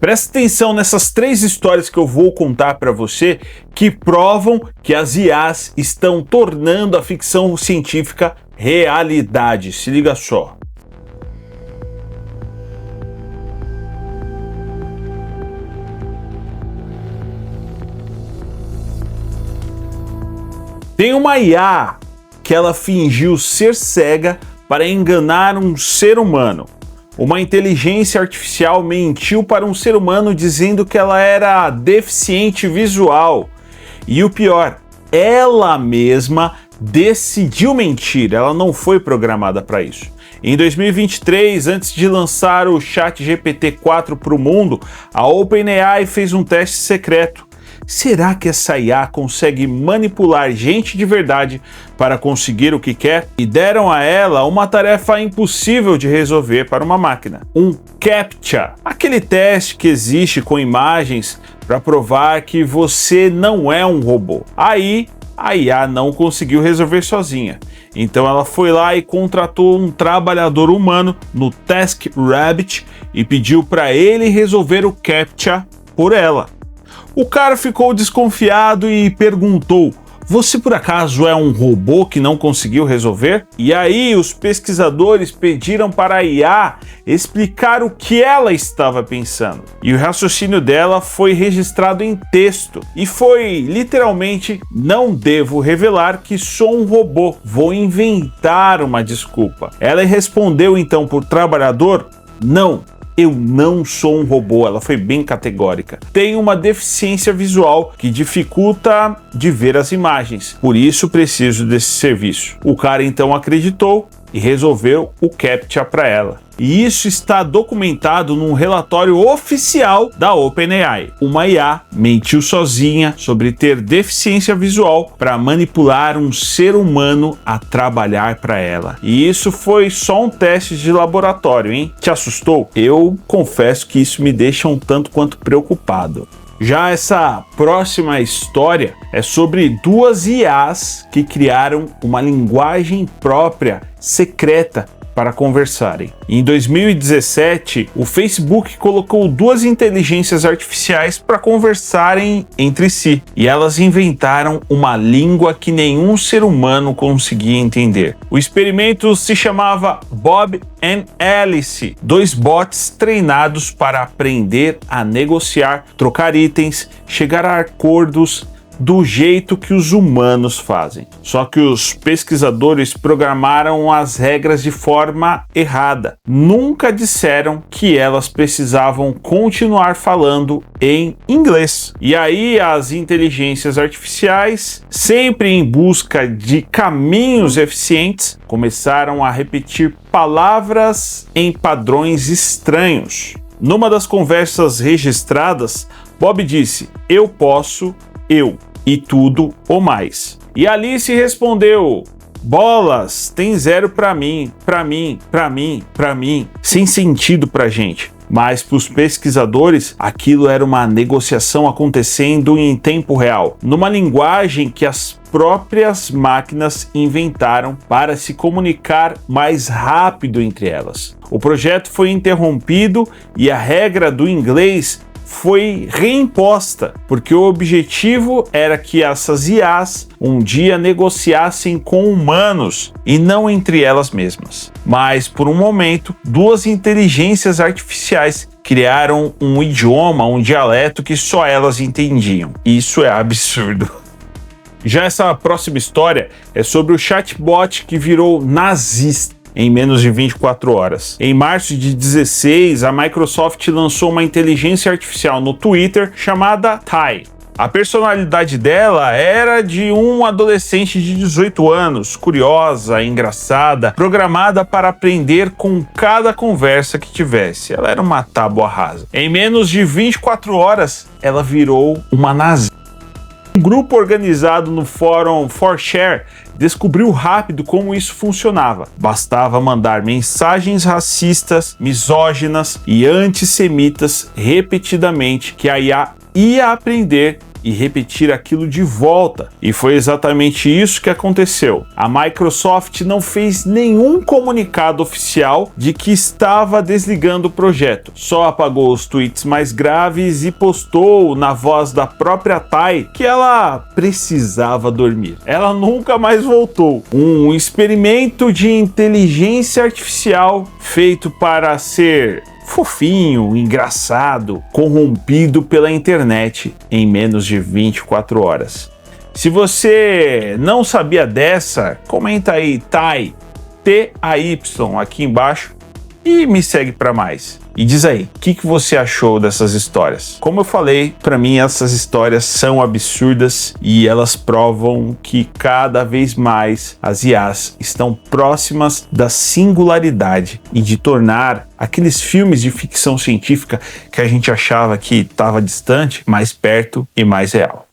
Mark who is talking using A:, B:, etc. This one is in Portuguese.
A: Presta atenção nessas 3 histórias que eu vou contar para você que provam que as IAs estão tornando a ficção científica realidade. Se liga só. Tem uma IA que ela fingiu ser cega para enganar um ser humano. Uma inteligência artificial mentiu para um ser humano dizendo que ela era deficiente visual. E o pior, ela mesma decidiu mentir, ela não foi programada para isso. Em 2023, antes de lançar o ChatGPT-4 para o mundo, a OpenAI fez um teste secreto. Será que essa IA consegue manipular gente de verdade para conseguir o que quer? E deram a ela uma tarefa impossível de resolver para uma máquina. Um CAPTCHA, aquele teste que existe com imagens para provar que você não é um robô. Aí a IA não conseguiu resolver sozinha. Então ela foi lá e contratou um trabalhador humano no TaskRabbit e pediu para ele resolver o CAPTCHA por ela. O cara ficou desconfiado e perguntou: "Você por acaso é um robô que não conseguiu resolver?" E aí os pesquisadores pediram para a IA explicar o que ela estava pensando. E o raciocínio dela foi registrado em texto. E foi literalmente: "Não devo revelar que sou um robô, vou inventar uma desculpa." Ela respondeu então por trabalhador: "Não. Eu não sou um robô." Ela foi bem categórica. Tenho uma deficiência visual que dificulta de ver as imagens. Por isso preciso desse serviço. O cara então acreditou e resolveu o CAPTCHA para ela. E isso está documentado num relatório oficial da OpenAI. Uma IA mentiu sozinha sobre ter deficiência visual para manipular um ser humano a trabalhar para ela. E isso foi só um teste de laboratório, hein? Te assustou? Eu confesso que isso me deixa um tanto quanto preocupado. Já essa próxima história é sobre 2 IAs que criaram uma linguagem própria, secreta, para conversarem. Em 2017, o Facebook colocou 2 inteligências artificiais para conversarem entre si, e elas inventaram uma língua que nenhum ser humano conseguia entender. O experimento se chamava Bob and Alice, 2 bots treinados para aprender a negociar, trocar itens, chegar a acordos do jeito que os humanos fazem. Só que os pesquisadores programaram as regras de forma errada. Nunca disseram que elas precisavam continuar falando em inglês. E aí as inteligências artificiais, sempre em busca de caminhos eficientes, começaram a repetir palavras em padrões estranhos. Numa das conversas registradas, Bob disse: "Eu posso, eu, e tudo ou mais." E Alice respondeu: "Bolas, tem 0 pra mim, pra mim, pra mim, pra mim." Sem sentido pra gente. Mas para os pesquisadores, aquilo era uma negociação acontecendo em tempo real, numa linguagem que as próprias máquinas inventaram para se comunicar mais rápido entre elas. O projeto foi interrompido e a regra do inglês foi reimposta, porque o objetivo era que essas IAs um dia negociassem com humanos e não entre elas mesmas. Mas por um momento, 2 inteligências artificiais criaram um idioma, um dialeto que só elas entendiam. Isso é absurdo. Já essa próxima história é sobre o chatbot que virou nazista em menos de 24 horas. Em março de 2016, a Microsoft lançou uma inteligência artificial no Twitter chamada Tai. A personalidade dela era de um adolescente de 18 anos, curiosa, engraçada, programada para aprender com cada conversa que tivesse. Ela era uma tábua rasa. Em menos de 24 horas, ela virou uma nazista. Um grupo organizado no fórum 4Share descobriu rápido como isso funcionava. Bastava mandar mensagens racistas, misóginas e antissemitas repetidamente que a IA ia aprender e repetir aquilo de volta. E foi exatamente isso que aconteceu. A Microsoft não fez nenhum comunicado oficial de que estava desligando o projeto. Só apagou os tweets mais graves e postou na voz da própria Tai que ela precisava dormir. Ela nunca mais voltou. Um experimento de inteligência artificial feito para ser fofinho, engraçado, corrompido pela internet em menos de 24 horas. Se você não sabia dessa, comenta aí Tai, T-A-Y aqui embaixo e me segue para mais. E diz aí, o que você achou dessas histórias? Como eu falei, para mim essas histórias são absurdas e elas provam que cada vez mais as IAs estão próximas da singularidade e de tornar aqueles filmes de ficção científica que a gente achava que estava distante, mais perto e mais real.